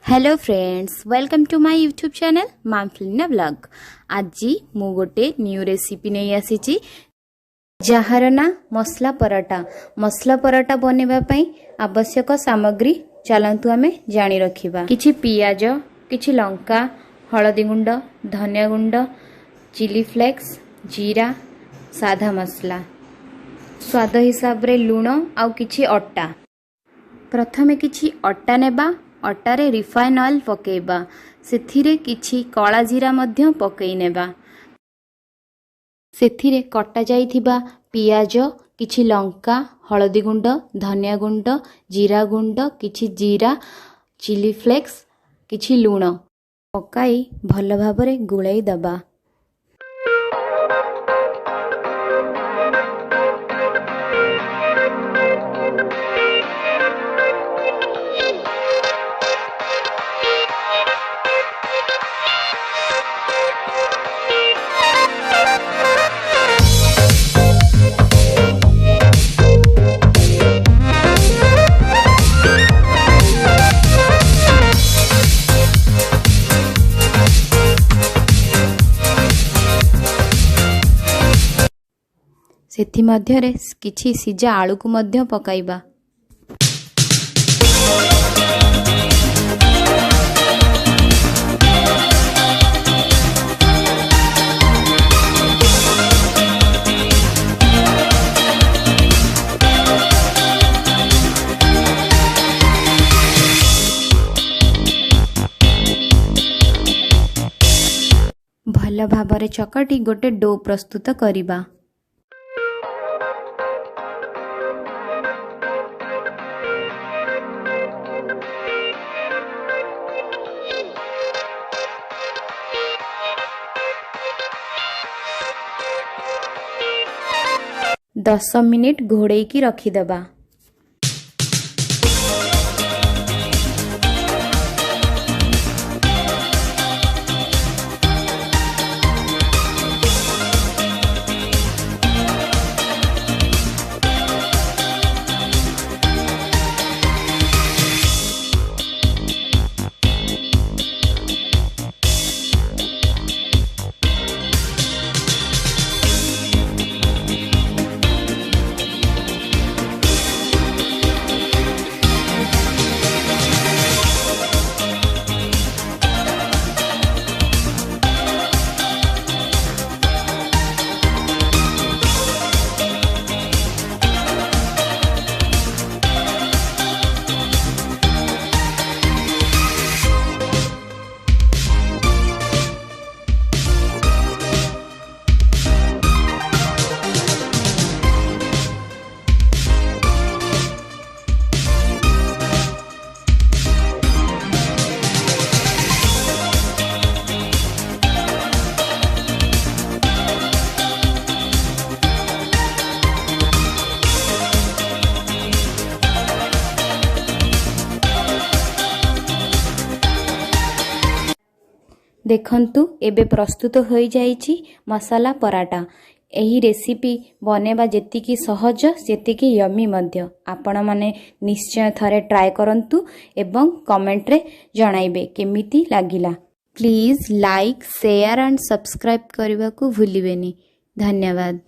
Hello friends, welcome to my YouTube channel मामफिलिना blog. आज मु गोटे न्यू रेसिपी नहीं आसी जार ना मसला पराटा बनेबा पई आवश्यक सामग्री चलंतु आमे जानी रखिबा। किछि पियाज, किछि लंका, हळदी गुंड, धनिया गुंड, चिली फ्लेक्स, जीरा, साधा मसला, स्वाद हिसाब रे लूण आउ किछि अट्टा। प्रथमे किछि अट्टा नेबा, अटारे रिफाइन ऑयल पकेबा, सेथिरे किछि कला जीरा मध्य पकई नेबा। सेथिरे कटा जाइथिबा पियाज, किछि लंका, हळदी गुंड, धनिया गुंड, जीरा गुंड, किछि जीरा, चिली फ्लेक्स, किछि लूण पकाई भल भाबरे गुळाई दबा। सेथि मध्यरे किछि सिजा आलू को मध्य पकाइबा। भल भाबरे चकटी गोटे डो प्रस्तुत करिबा। दस मिनिट घोड़े की रखीदबा। देखंतु एबे प्रस्तुत हो जाइछि मसाला पराटा। एही रेसिपी बनेबा जेतिकी सहज सेतिकी यमी मध्य। आपण माने निश्चय थरे ट्राई करंतु एवं कमेंट रे जणाइबे केमिति लागिला। Please like, share and subscribe करबा को भूलिबेनी। धन्यवाद।